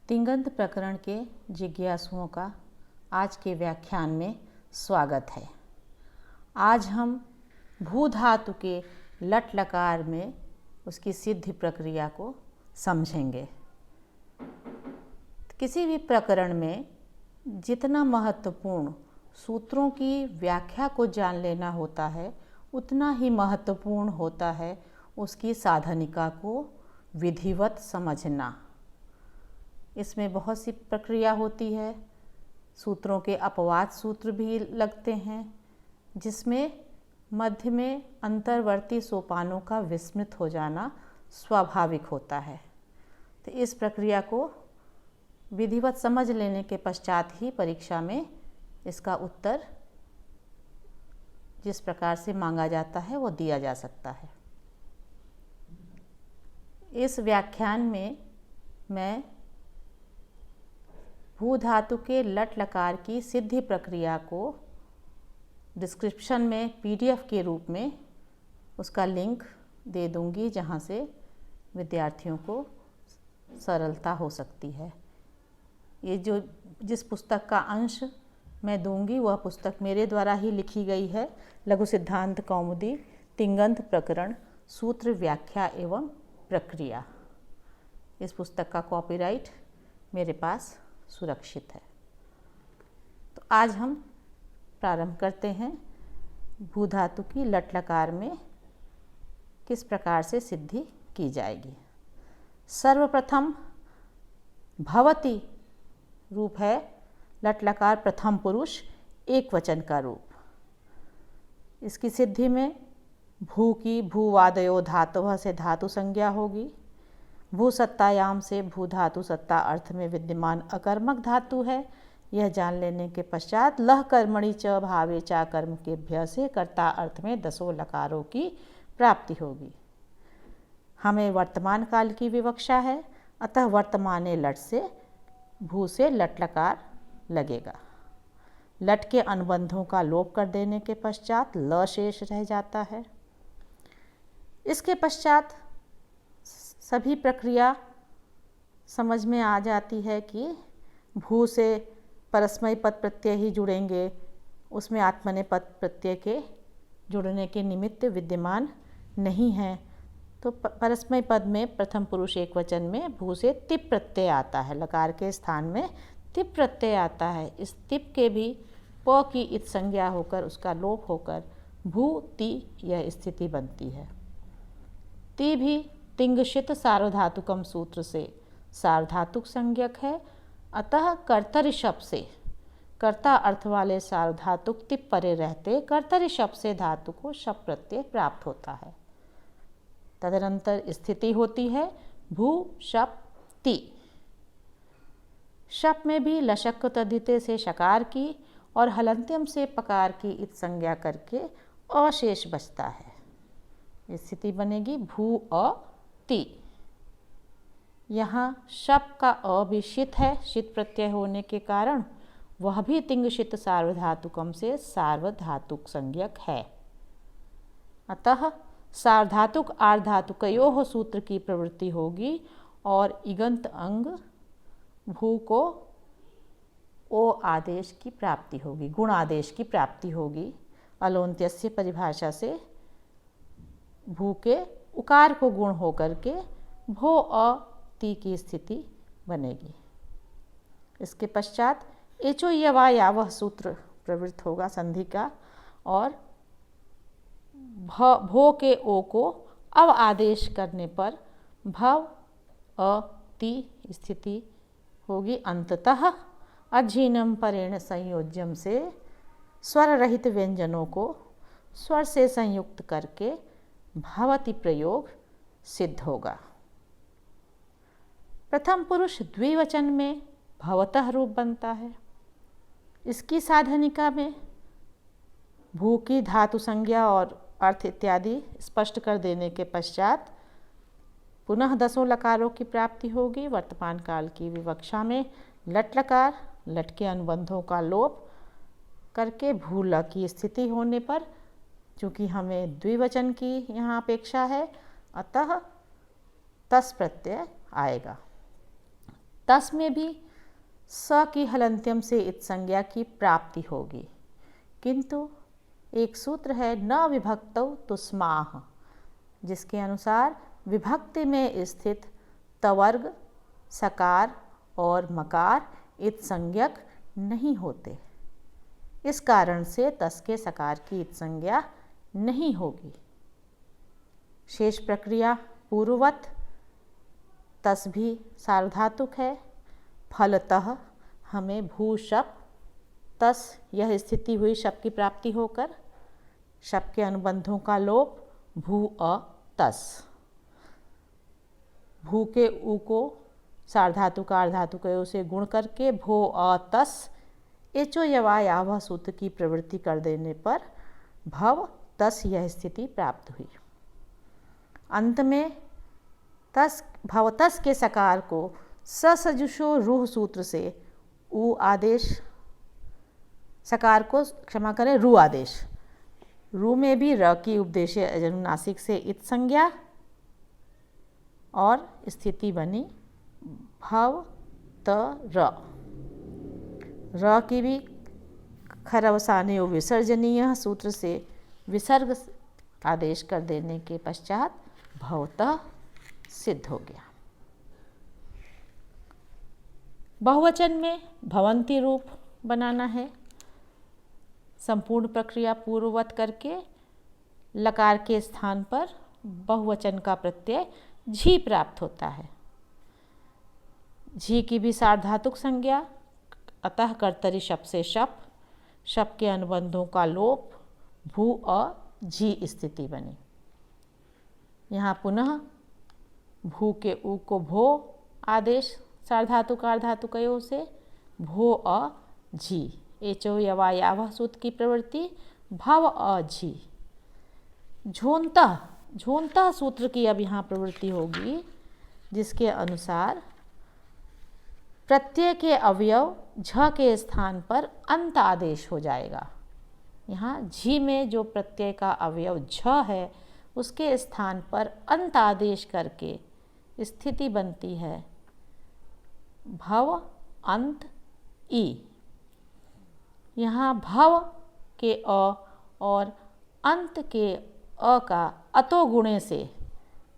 तिङन्त प्रकरण के जिज्ञासुओं का आज के व्याख्यान में स्वागत है। आज हम भू धातु के लट लकार में उसकी सिद्धि प्रक्रिया को समझेंगे। किसी भी प्रकरण में जितना महत्वपूर्ण सूत्रों की व्याख्या को जान लेना होता है, उतना ही महत्वपूर्ण होता है उसकी साधनिका को विधिवत समझना। इसमें बहुत सी प्रक्रिया होती है। सूत्रों के अपवाद सूत्र भी लगते हैं, जिसमें मध्य में अंतर्वर्ती सोपानों का विस्मृत हो जाना स्वाभाविक होता है। तो इस प्रक्रिया को विधिवत समझ लेने के पश्चात ही परीक्षा में इसका उत्तर जिस प्रकार से मांगा जाता है वो दिया जा सकता है। इस व्याख्यान में मैं भू धातु के लट लकार की सिद्धि प्रक्रिया को डिस्क्रिप्शन में PDF के रूप में उसका लिंक दे दूंगी, जहां से विद्यार्थियों को सरलता हो सकती है। ये जिस पुस्तक का अंश मैं दूंगी वह पुस्तक मेरे द्वारा ही लिखी गई है। लघु सिद्धांत कौमुदी तिङन्त प्रकरण सूत्र व्याख्या एवं प्रक्रिया। इस पुस्तक का कॉपीराइट मेरे पास सुरक्षित है। तो आज हम प्रारंभ करते हैं भू धातु की लट लकार में किस प्रकार से सिद्धि की जाएगी। सर्वप्रथम भवति रूप है लट लकार प्रथम पुरुष एक वचन का रूप। इसकी सिद्धि में भू की भूवादयो धातुः से धातु संज्ञा होगी। भू सत्तायाम से भू धातु सत्ता अर्थ में विद्यमान अकर्मक धातु है। यह जान लेने के पश्चात लह कर्मणि च भावे चा कर्म के भ्य से कर्ता अर्थ में दसों लकारों की प्राप्ति होगी। हमें वर्तमान काल की विवक्षा है, अतः वर्तमाने लट से भू से लट लकार लगेगा। लट के अनुबंधों का लोप कर देने के पश्चात ल शेष रह जाता है। इसके पश्चात सभी प्रक्रिया समझ में आ जाती है कि भू से परस्मय पद प्रत्यय ही जुड़ेंगे, उसमें आत्मनेपद प्रत्यय के जुड़ने के निमित्त विद्यमान नहीं है। तो परस्मय पद में प्रथम पुरुष एक वचन में भू से तिप प्रत्यय आता है, लकार के स्थान में तिप प्रत्यय आता है। इस तिप के भी प की इत संज्ञा होकर उसका लोप होकर भू ति यह स्थिति बनती है। ति भी तिंगशित सार्वधातुकम सूत्र से सार्वधातुक संज्ञक है, अतः कर्तरि शब्द से कर्ता अर्थ वाले सार्वधातुक तिप परे रहते कर्तरि शब्द से धातु को शप प्रत्यय प्राप्त होता है। तदनंतर स्थिति होती है भू शप ति। शप में भी लशक तद्धिते से शकार की और हलंत्यम से पकार की इत संज्ञा करके अशेष बचता है। स्थिति बनेगी भू अ ति। यहाँ शप का अ भी शित है, शित प्रत्यय होने के कारण वह भी तिंगशित सार्वधातुकम से सार्वधातुक संज्ञक है। अतः सार्वधातुक आर्धातुकयोः सूत्र की प्रवृत्ति होगी और इगंत अंग भू को ओ आदेश की प्राप्ति होगी, गुण आदेश की प्राप्ति होगी। अलोन्त्यस्य परिभाषा से भू के उकार को गुण होकर के भो अ ति की स्थिति बनेगी। इसके पश्चात एचो यवा यावह सूत्र प्रवृत्त होगा संधि का, और भो के ओ को अव आदेश करने पर भव अ ति स्थिति होगी। अंततः अज्झीनम परेण संयोज्यम से स्वर रहित व्यंजनों को स्वर से संयुक्त करके भवति प्रयोग सिद्ध होगा। प्रथम पुरुष द्विवचन में भवतः रूप बनता है। इसकी साधनिका में भू की धातु संज्ञा और अर्थ इत्यादि स्पष्ट कर देने के पश्चात पुनः दसों लकारों की प्राप्ति होगी। वर्तमान काल की विवक्षा में लट लकार, लट के अनुबंधों का लोप करके भू ल की स्थिति होने पर, चूँकि हमें द्विवचन की यहाँ अपेक्षा है, अतः तस् प्रत्यय आएगा। तस में भी स की हलंत्यम से इत संज्ञा की प्राप्ति होगी, किंतु एक सूत्र है न विभक्तौ तुस्माह, जिसके अनुसार विभक्ति में स्थित तवर्ग, सकार और मकार इत संज्ञक नहीं होते। इस कारण से तस के सकार की इत संज्ञा नहीं होगी। शेष प्रक्रिया पूर्ववत तस भी सार्वधातुक है। फलतः हमें भू शप तस यह स्थिति हुई शप की प्राप्ति होकर, शप के अनुबंधों का लोप भू अ तस। भू के उ को सार्वधातु का अर्धातुकयों से गुण करके भो अ तस एचो यवा यावह सूत्र की प्रवृत्ति कर देने पर भव तस यह स्थिति प्राप्त हुई। अंत में तस भवतस के सकार को ससजुषो रूह सूत्र से उ आदेश, सकार को क्षमा करें रू आदेश, रू में भी र की उपदेशे अजनुनासिक से इत संज्ञा और स्थिति बनी भव त र की भी खरवसाने विसर्जनीय सूत्र से विसर्ग आदेश कर देने के पश्चात भवतः सिद्ध हो गया। बहुवचन में भवंती रूप बनाना है। संपूर्ण प्रक्रिया पूर्ववत करके लकार के स्थान पर बहुवचन का प्रत्यय झी प्राप्त होता है। झी की भी सार्वधातुक संज्ञा, अतः कर्तरी शप से शप, शप के अनुबंधों का लोप भू अ झी स्थिति बनी। यहाँ पुनः भू के उ को भो आदेश सार्वधातुक अर्धातुकयों से भो अ झी एचो यवा यावह सूत्र की प्रवृत्ति भव अ झी। झोंतः, झोंतः सूत्र की अब यहाँ प्रवृत्ति होगी, जिसके अनुसार प्रत्यय के अवयव झ के स्थान पर अंत आदेश हो जाएगा। यहाँ झी में जो प्रत्यय का अवयव झ है उसके स्थान पर अंत आदेश करके स्थिति बनती है भव अंत ई। यहाँ भव के अ और अंत के अ का अतो गुणे से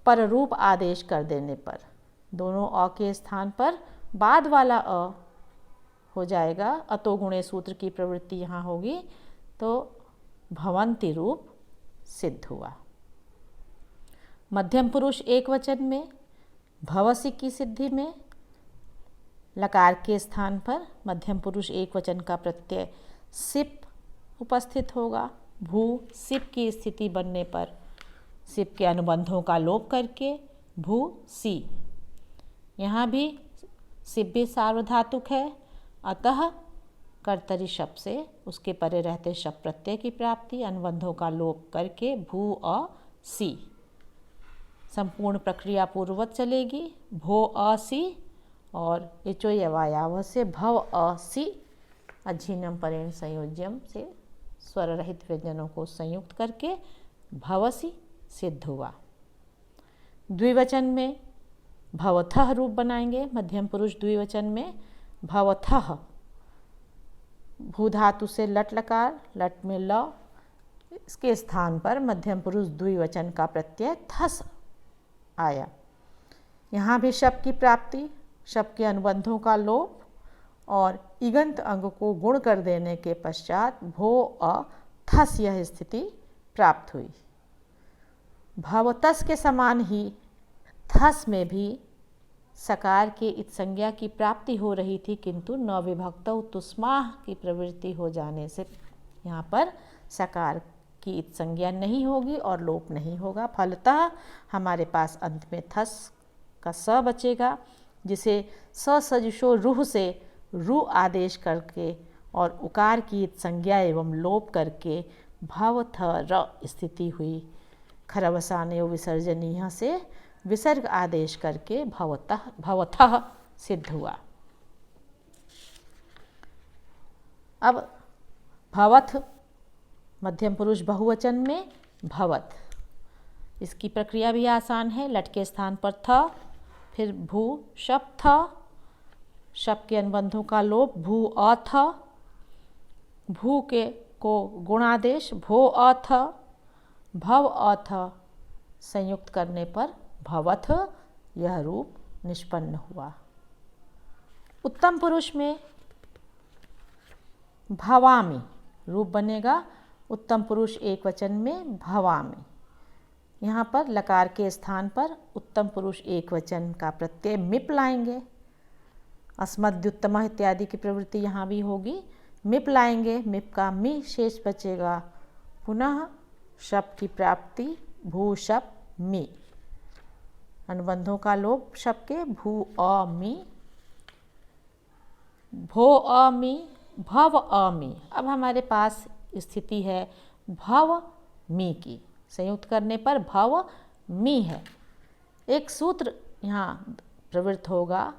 पररूप आदेश कर देने पर दोनों अ के स्थान पर बाद वाला अ हो जाएगा। अतो गुणे सूत्र की प्रवृत्ति यहाँ होगी तो भवंती रूप सिद्ध हुआ। मध्यम पुरुष एक वचन में भवसी की सिद्धि में लकार के स्थान पर मध्यम पुरुष एक वचन का प्रत्यय सिप उपस्थित होगा। भू सिप की स्थिति बनने पर सिप के अनुबंधों का लोप करके भू सी। यहाँ भी सिप भी सार्वधातुक है, अतः कर्तरी शप से उसके परे रहते शप प्रत्यय की प्राप्ति, अनुबंधों का लोप करके भू अ सी। संपूर्ण प्रक्रिया पूर्ववत चलेगी भो अ सी और एचो यवा यावह से भव अ सी अझीनम परेण संयोज्यम से स्वर रहित व्यंजनों को संयुक्त करके भवसी सिद्ध हुआ। द्विवचन में भवथः रूप बनाएंगे। मध्यम पुरुष द्विवचन में भवथः, भू धातु से लट लकार, लट में ल, इसके स्थान पर मध्यम पुरुष द्विवचन का प्रत्यय थस आया। यहाँ भी शप की प्राप्ति, शप के अनुबंधों का लोप और इगंत अंग को गुण कर देने के पश्चात भो अ थस यह स्थिति प्राप्त हुई। भवतस के समान ही थस में भी सकार के इत संज्ञा की प्राप्ति हो रही थी, किंतु न विभक्तौ तुस्माह की प्रवृत्ति हो जाने से यहाँ पर सकार की इत संज्ञा नहीं होगी और लोप नहीं होगा। फलतः हमारे पास अंत में थस का स बचेगा, जिसे ससजुषो रूह से रू आदेश करके और उकार की इत संज्ञा एवं लोप करके भवथ र स्थिति हुई। खरवसाने विसर्जनीय से विसर्ग आदेश करके भवतः सिद्ध हुआ। अब भवथ मध्यम पुरुष बहुवचन में भवत, इसकी प्रक्रिया भी आसान है। लट के स्थान पर थ, फिर भू शप थ, शब्द के अनुबंधों का लोप भू अथ, भू के को गुणादेश भो अथ, भव अथ संयुक्त करने पर भवथ यह रूप निष्पन्न हुआ। उत्तम पुरुष में भवामि रूप बनेगा। उत्तम पुरुष एक वचन में भवामि। यहाँ पर लकार के स्थान पर उत्तम पुरुष एक वचन का प्रत्यय मिप लाएंगे। अस्मद्युत्तम इत्यादि की प्रवृत्ति यहाँ भी होगी। मिप लाएंगे, मिप का मी शेष बचेगा। पुनः शब्द की प्राप्ति भू शब्द मी। अनुबंधों का लोप शब्द के भू अमी, भो अमी, भव अमी। अब हमारे पास स्थिति है भव मी की, संयुक्त करने पर भव मी है। एक सूत्र यहाँ प्रवृत्त होगा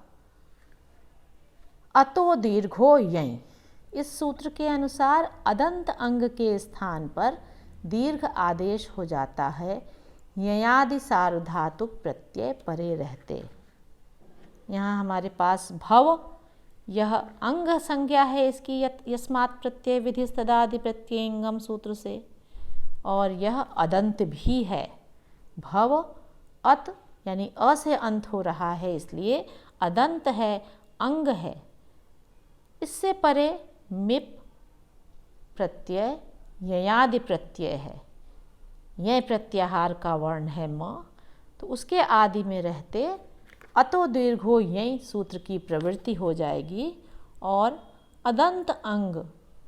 अतो दीर्घो यई। इस सूत्र के अनुसार अदंत अंग के स्थान पर दीर्घ आदेश हो जाता है, ययादि सार्वधातुक प्रत्यय परे रहते। यहाँ हमारे पास भव यह अंग संज्ञा है इसकी यस्मात् प्रत्यय विधि तदादि प्रत्ययंगम सूत्र से, और यह अदंत भी है। भव अत यानी अ से अंत हो रहा है, इसलिए अदंत है, अंग है। इससे परे मिप प्रत्यय ययादि प्रत्यय है। यह प्रत्याहार का वर्ण है म, तो उसके आदि में रहते अतो दीर्घो यई सूत्र की प्रवृत्ति हो जाएगी और अदंत अंग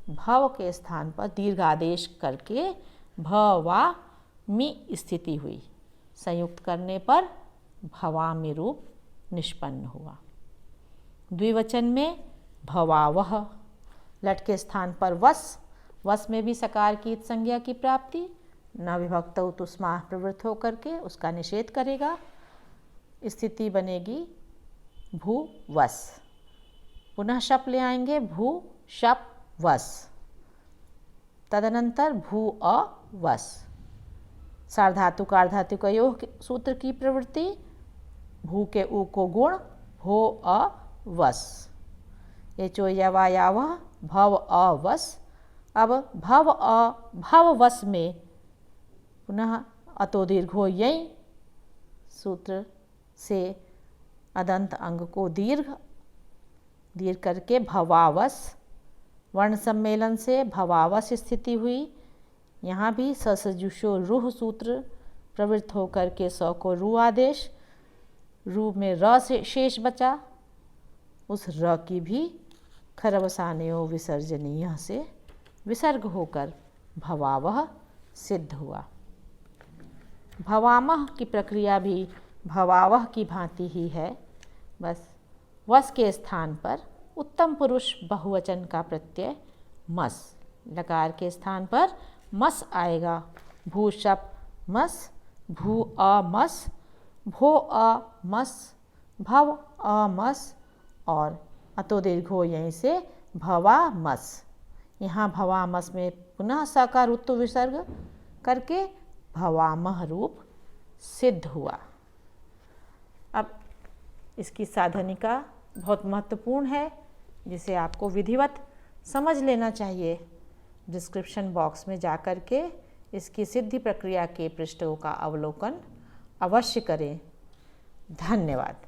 भव के स्थान पर दीर्घ आदेश करके भवा मी स्थिति हुई। संयुक्त करने पर भवामि रूप निष्पन्न हुआ। द्विवचन में भवावह, लट के स्थान पर वस, वस में भी सकार की संज्ञा की प्राप्ति, न विभक्त उत्स्मा प्रवृत्त होकर के उसका निषेध करेगा। स्थिति बनेगी भू वस। पुनः शप ले आएंगे भू शप वस, तदनंतर भू अ वस। सार्वधातुक अर्धातुक योग सूत्र की प्रवृत्ति, भू के उ को गुण भो अ वस। ये चो यवा यावह भव अ वस। अब भव अ भव वस में पुनः अतो दीर्घो यई सूत्र से अदंत अंग को दीर्घ करके भवावस, वर्ण सम्मेलन से भवावस स्थिति हुई। यहाँ भी ससजुषो रूह सूत्र प्रवृत्त होकर के स को रू आदेश, रू में र से शेष बचा, उस र की भी खरवसानयो विसर्जनीय से विसर्ग होकर भवावह सिद्ध हुआ। भवामह की प्रक्रिया भी भवावह की भांति ही है, बस वस के स्थान पर उत्तम पुरुष बहुवचन का प्रत्यय मस, लकार के स्थान पर मस आएगा। भू शप मस, भू अ मस, भो अ मस, भव अ मस और अतो दीर्घो यहीं से भवा मस। यहाँ भवामस में पुनः सकार उत्तु विसर्ग करके भवामह रूप सिद्ध हुआ। अब इसकी साधनिका बहुत महत्वपूर्ण है, जिसे आपको विधिवत समझ लेना चाहिए। डिस्क्रिप्शन बॉक्स में जाकर के इसकी सिद्धि प्रक्रिया के पृष्ठों का अवलोकन अवश्य करें। धन्यवाद।